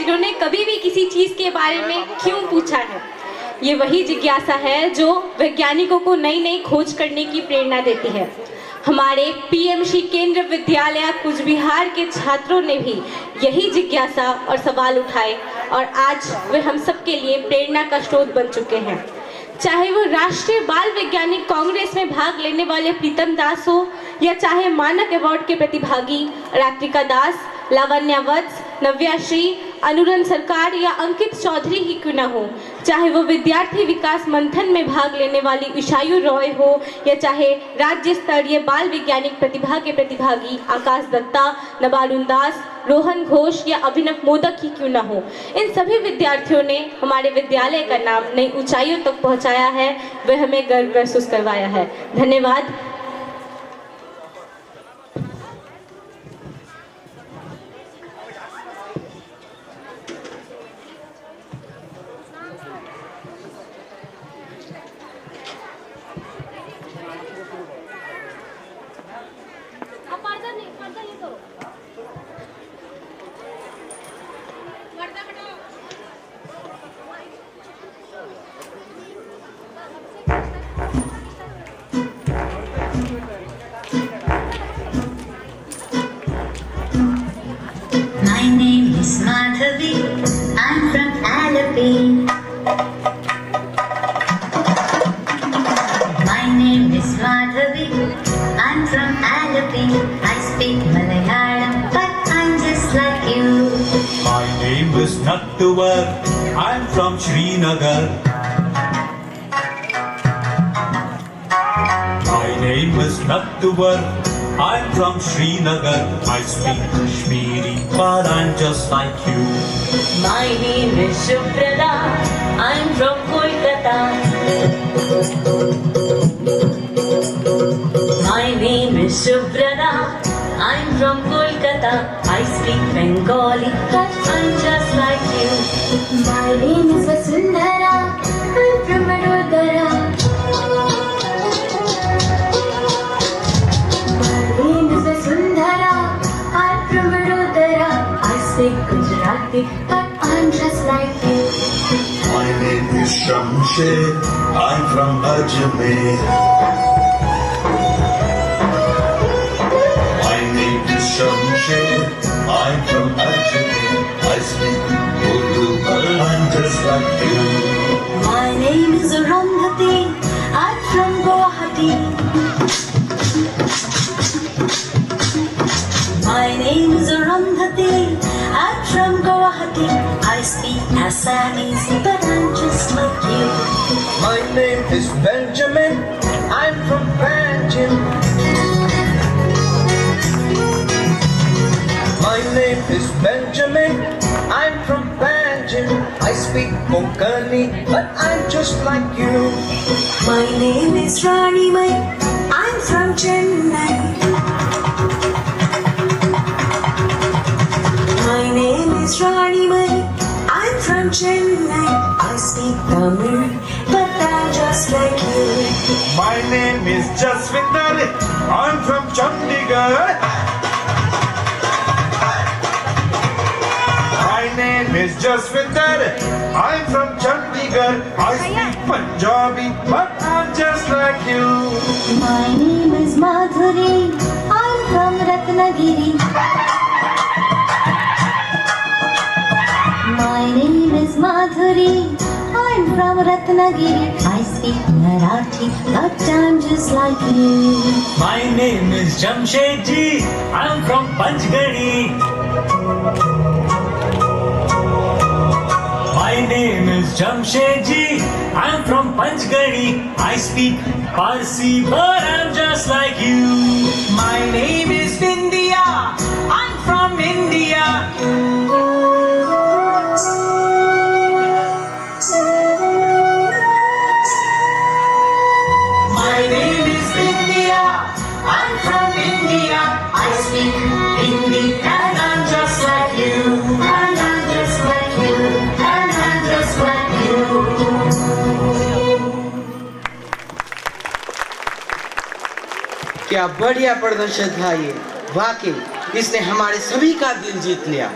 जिन्होंने कभी भी किसी चीज़ के बारे में क्यों पूछा है। ये वही जिज्ञासा है जो वैज्ञानिकों को नई नई खोज करने की प्रेरणा देती है। हमारे पीएमसी केंद्र विद्यालय कूचबिहार के छात्रों ने भी यही जिज्ञासा और सवाल उठाए और आज वे हम सब के लिए प्रेरणा का स्रोत बन चुके हैं। चाहे वो राष्ट्रीय बाल वैज्ञानिक कांग्रेस में भाग लेने वाले प्रीतम दास हो या चाहे मानक अवार्ड के प्रतिभागी रात्रिका दास, लावण्या वत्स, नव्याश्री, अनुरन सरकार या अंकित चौधरी ही क्यों न हो, चाहे वो विद्यार्थी विकास मंथन में भाग लेने वाली ईशायु रॉय हो या चाहे राज्य स्तरीय बाल वैज्ञानिक प्रतिभा के प्रतिभागी आकाश दत्ता, नबारुण दास, रोहन घोष या अभिनव मोदक ही क्यों न हो, इन सभी विद्यार्थियों ने हमारे विद्यालय का नाम नई ऊंचाइयों तक पहुंचाया है। वह हमें गर्व महसूस करवाया है। धन्यवाद। My name is Madhavi, I'm from Alleppey. My name is Madhavi, I'm from Alleppey. I speak Malayalam, but I'm just like you. My name is Nattuvar, I'm from Srinagar. My name is Nattuvar, I'm from Srinagar. I speak Kashmiri, but I'm just like you. My name is Shubhrata, I'm from Kolkata. My name is Shubhrata, I'm from Kolkata. I speak Bengali, but I'm just like you. My name is Vasundhara, I'm from Vadodara. My name is Vasundhara, I'm from Vadodara. I speak Gujarati, but I'm just like you. My name is Shamshed, I'm from Ajmer. My name is Shamshed, I'm from Ajmer. I speak Urdu, but I'm just like you. My name is Arundhati, I'm from Guwahati. My name is Arundhati, I'm from Guwahati. I speak Assamese, but I'm just like you. My name is Benjamin, I'm from Panjim. My name is Benjamin, I'm from Panjim. I speak Konkani, but I'm just like you. My name is Rani Mai, I'm from Chennai. My name is Rani Mai, I'm from Chennai. I speak Tamil, but I'm just like you. My name is Jaswinder, I'm from Chandigarh. My name is Jaswinder, I'm from Chandigarh. I speak Punjabi, but I'm just like you. My name is Madhuri, I'm from Ratnagiri. My name is Madhuri, I'm from Ratnagiri. I speak Marathi, but I'm just like you. My name is Jamshedji, I'm from Panchgani. My name is Jamshedji, I'm from Panchgani. I speak Parsi, but I'm just like you. My name is India, I'm from India. My name is India, I'm from India. I speak Hindi and I'm just like you. And I'm just like you. And I'm just like you. क्या बढ़िया प्रदर्शन था ये, वाकई इसने हमारे सभी का दिल जीत लिया।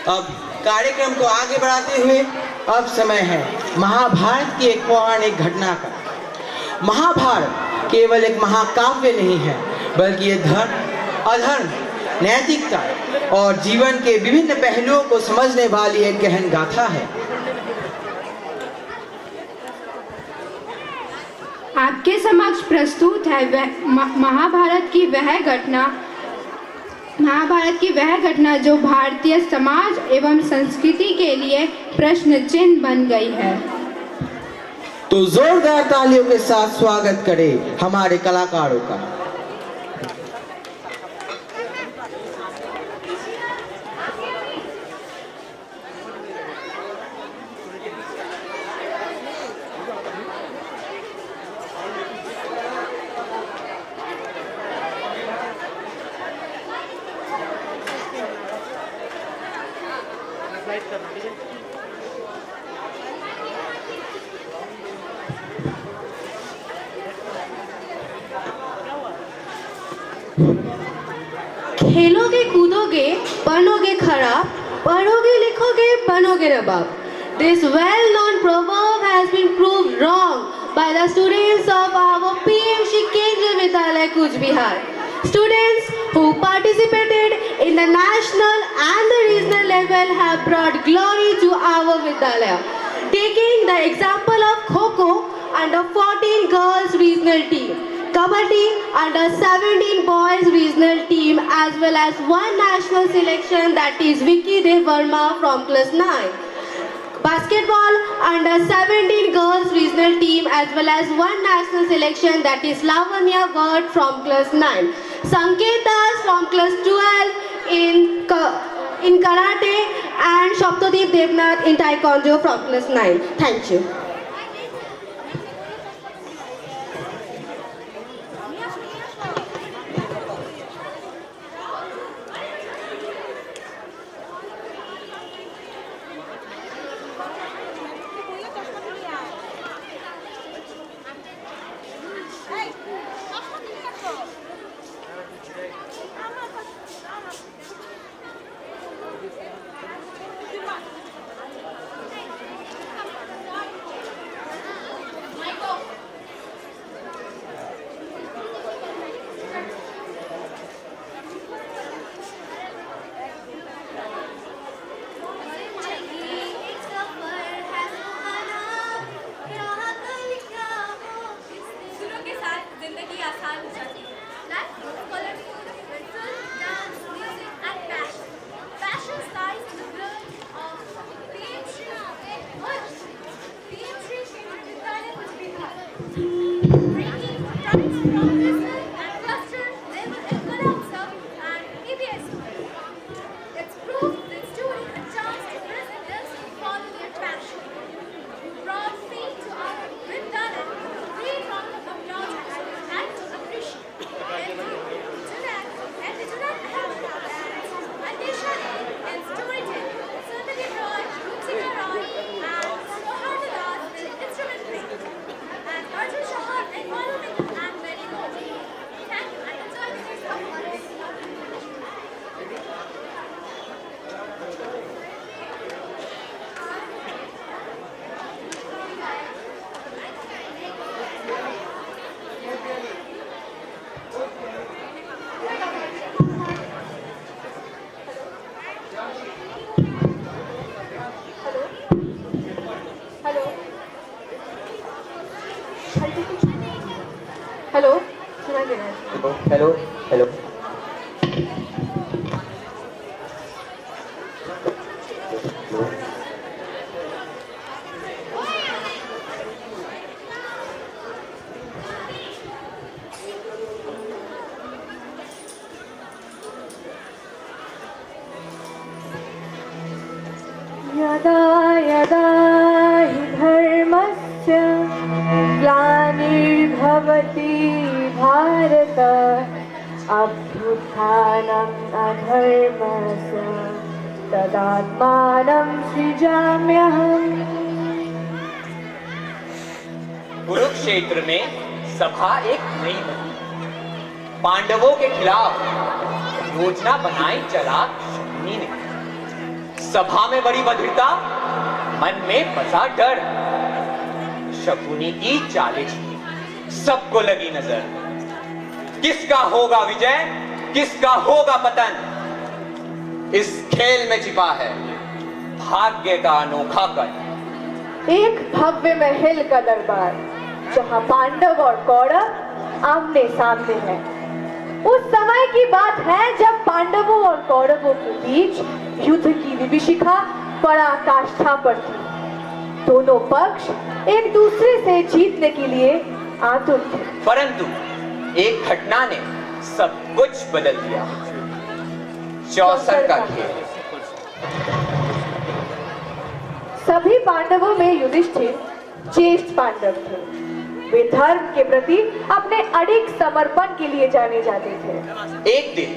अब कार्यक्रम को आगे बढ़ाते हुए अब समय है महाभारत की एक पौराणिक घटना का। महाभारत केवल एक महाकाव्य नहीं है, बल्कि ये धर्म, अधर्म, नैतिकता और जीवन के विभिन्न पहलुओं को समझने वाली एक गहन गाथा है। आपके समक्ष प्रस्तुत है महाभारत की वह घटना जो भारतीय समाज एवं संस्कृति के लिए प्रश्न चिन्ह बन गई है। तो जोरदार तालियों के साथ स्वागत करें हमारे कलाकारों का। खेलोगे कूदोगे बनोगे खराब, पढ़ोगे लिखोगे बनोगे नवाब. This well-known proverb has been proved wrong by the students of our PMC Kendriya Vidyalaya Kuch Bihar. Students who participated in the national and the regional level have brought glory to our Vidyalaya. Taking the example of Kho-Kho under 14 girls regional team, Kabaddi under 17 boys regional team, as well as one national selection, that is Vicky Dev Verma from class 9. Basketball under 17 girls regional team, as well as one national selection, that is Lavanya Vard from class 9. Sanket Das from class 12 in karate, and Shaptadeep Devnath in taekwondo from class 9. Thank you. Hello. Hello. Hello. यदा यदा हि धर्मस्य ग्लानिर्भवति भारत अभ्युत्थानम् अधर्मस्य तदात्मानं सृजाम्यहम्. कुरुक्षेत्र में सभा एक नई बनी. पांडवों के खिलाफ योजना बनाई चला शकुनी ने. सभा में बड़ी बधिरता, मन में बसा डर। शकुनी की चालिश सबको लगी नजर। किसका होगा विजय, किसका होगा पतन, इस खेल में छिपा है भाग्य का अनोखा कर। एक भव्य महल का दरबार, जहां पांडव और कौरव आमने सामने हैं। उस समय की बात है जब पांडवों और कौरवों के बीच युद्ध की विभीषिका पराकाष्ठा पर थी। दोनों पक्ष एक दूसरे से जीतने के लिए आतुर थे। परंतु एक घटना ने सब कुछ बदल दिया। चौसर का खेल। सभी पांडवों में युधिष्ठिर ज्येष्ठ पांडव थे। वे धर्म के प्रति अपने अडिग समर्पण के लिए जाने जाते थे। एक दिन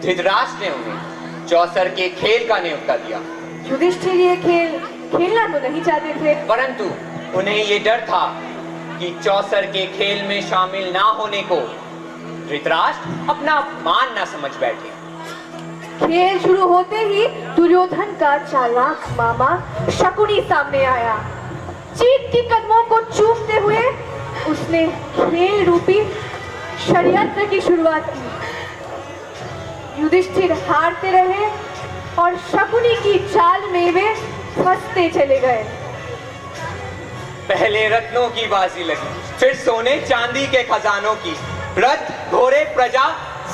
धृतराष्ट्र ने उन्हें चौसर के खेल का न्योता दिया। युधिष्ठिर ये खेल खेलना तो नहीं चाहते थे, परंतु उन्हें ये डर था कि चौसर के खेल में शामिल ना होने को धृतराष्ट्र अपना अपमान ना समझ बैठे। खेल शुरू होते ही दुर्योधन का चालाक मामा शकुनी सामने आया। जीत के कदमों को चूमते हुए उसने खेल रूपी षड्यंत्र की शुरुआत की। युधिष्ठिर हारते रहे और शकुनी की चाल में वे फंसते चले गए। पहले रत्नों की बाजी लगी, फिर सोने चांदी के खजानों की। रथ घोड़े प्रजा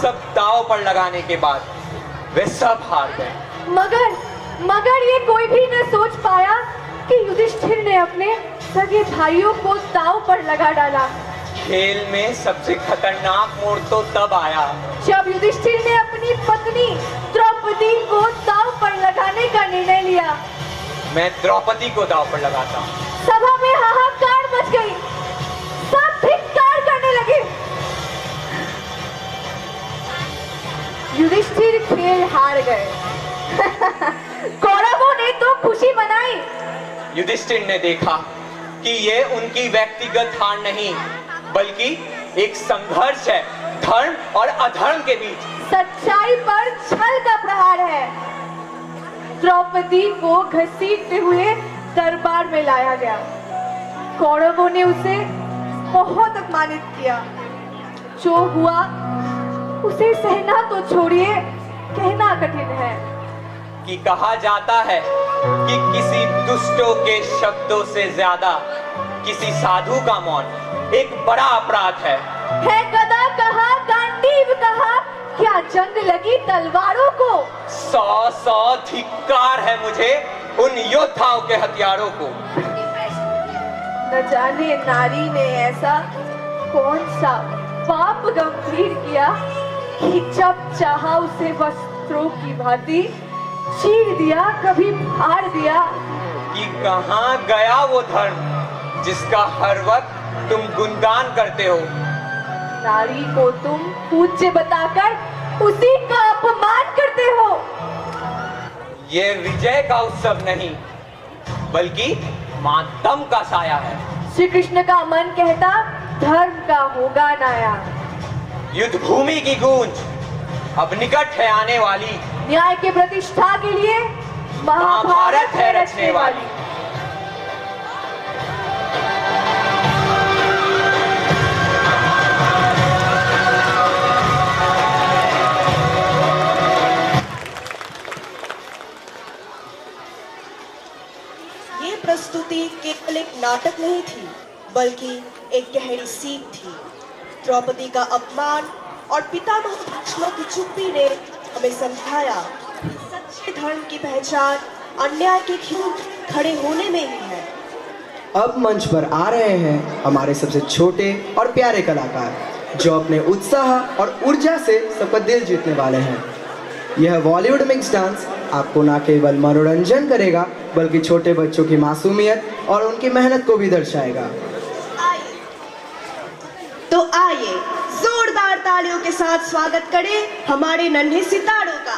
सब दांव पर लगाने के बाद वे सब हार गए। मगर ये कोई भी न सोच पाया कि युधिष्ठिर ने अपने सगे भाइयों को दांव पर लगा डाला। खेल में सबसे खतरनाक मोड़ तो तब आया जब युधिष्ठिर ने अपनी पत्नी द्रौपदी को दांव पर लगाने का निर्णय लिया। मैं द्रौपदी को दांव पर लगाता। सभा में हाहाकार मच गई। सब धिक्कार करने लगे। युधिष्ठिर खेल हार गए। कौरवों ने तो खुशी मनाई। युधिष्ठिर ने देखा कि ये उनकी व्यक्तिगत हार नहीं, बल्कि एक संघर्ष है धर्म और अधर्म के बीच। सच्चाई पर छल का प्रहार है। द्रौपदी को घसीटते हुए दरबार में लाया गया। कौरवों ने उसे बहुत अपमानित किया। जो हुआ उसे सहना तो छोड़िए, कहना कठिन है। कि कहा जाता है कि किसी दुष्टों के शब्दों से ज्यादा किसी साधु का मौन एक बड़ा अपराध है। गदा कहा, गांडीव कहा, क्या जंग लगी तलवारों को। 100 धिक्कार है मुझे उन योद्धाओं के हथियारों को। न जाने नारी ने ऐसा कौन सा पाप गंभीर किया कि जब चाहा उसे वस्त्रों की भांति चीर दिया, कभी फाड़ दिया। कि कहां गया वो धर्म जिसका हर वक्त तुम गुणगान करते हो। नारी को तुम पूज्य बताकर उसी का अपमान करते हो। ये विजय का उत्सव नहीं, बल्कि मातम का साया है। श्री कृष्ण का मन कहता, धर्म का होगा नाया। युद्ध भूमि की गूंज अब निकट है आने वाली। न्याय के प्रतिष्ठा के लिए महाभारत है रचने वाली। ये प्रस्तुति केवल एक नाटक नहीं थी, बल्कि एक गहरी सीख थी। द्रौपदी का अपमान और पितामह भीष्म की चुप्पी ने हमें समझाया सच्चे धर्म की पहचान अन्याय के खिलाफ खड़े होने में ही है। अब मंच पर आ रहे हैं हमारे सबसे छोटे और प्यारे कलाकार, जो अपने उत्साह और ऊर्जा से सबका दिल जीतने वाले हैं। यह बॉलीवुड मिक्स डांस आपको न केवल मनोरंजन करेगा, बल्कि छोटे बच्चों की मासूमियत और उनकी मेहनत को भी दर्शाएगा। तो आइए जोरदार तालियों के साथ स्वागत करें हमारे नन्हे सितारों का।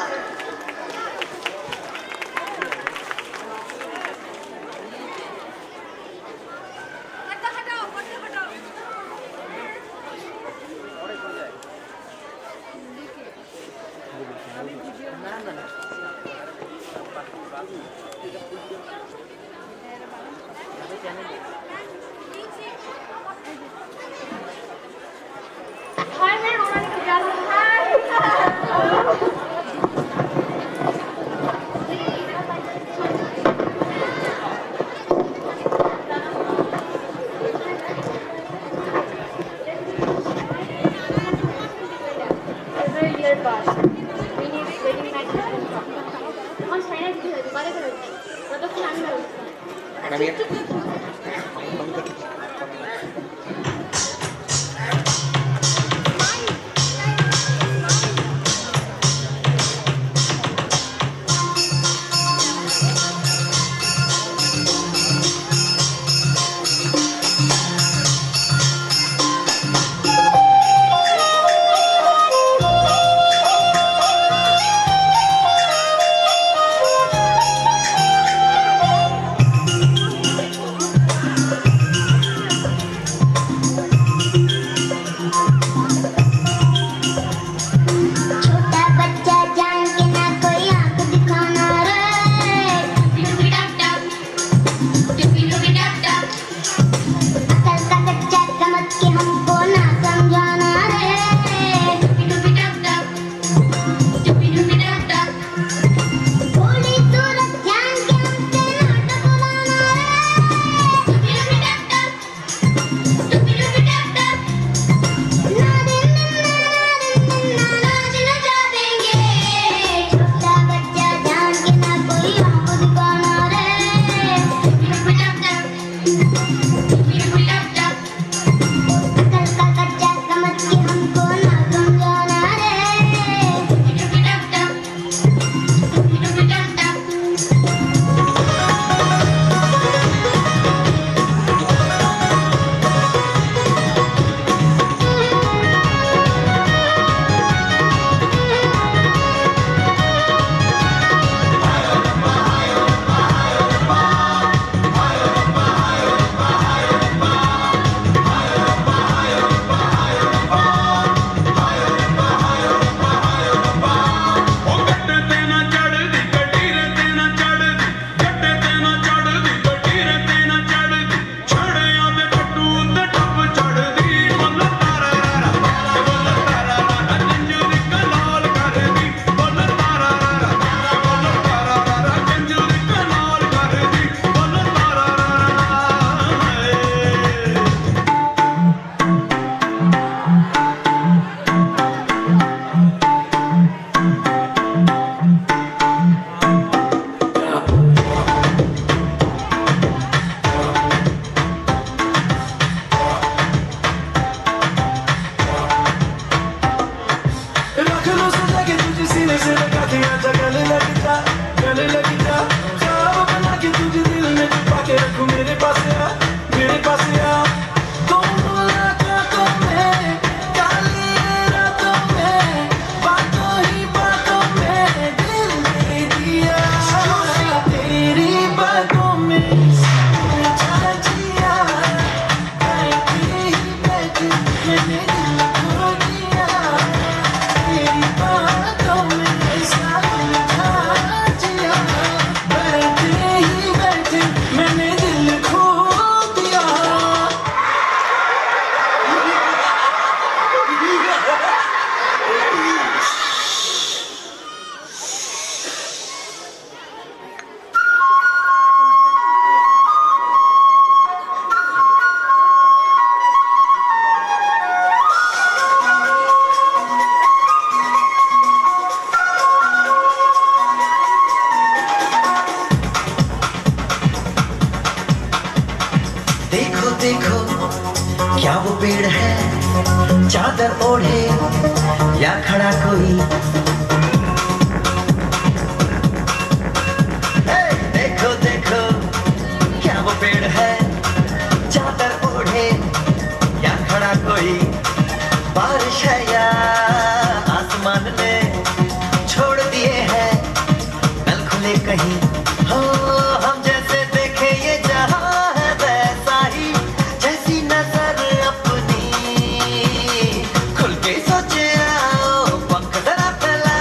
खुल के सोचे आओ पंख जरा फैला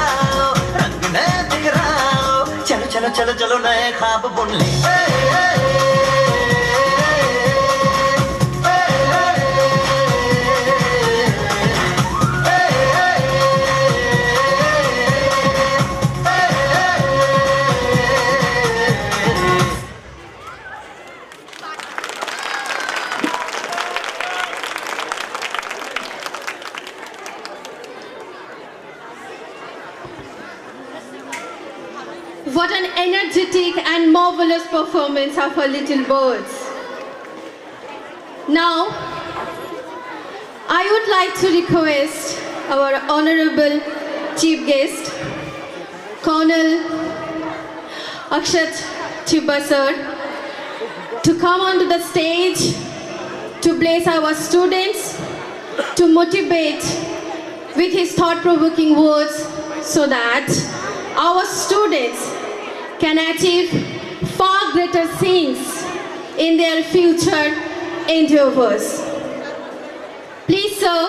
ख्वाब बुन ले। What an energetic and marvelous performance of our little birds. Now, I would like to request our honorable chief guest, Colonel Akshat Chibba sir, to come onto the stage to bless our students, to motivate with his thought-provoking words so that our students can achieve far greater things in their future endeavors. Please, sir.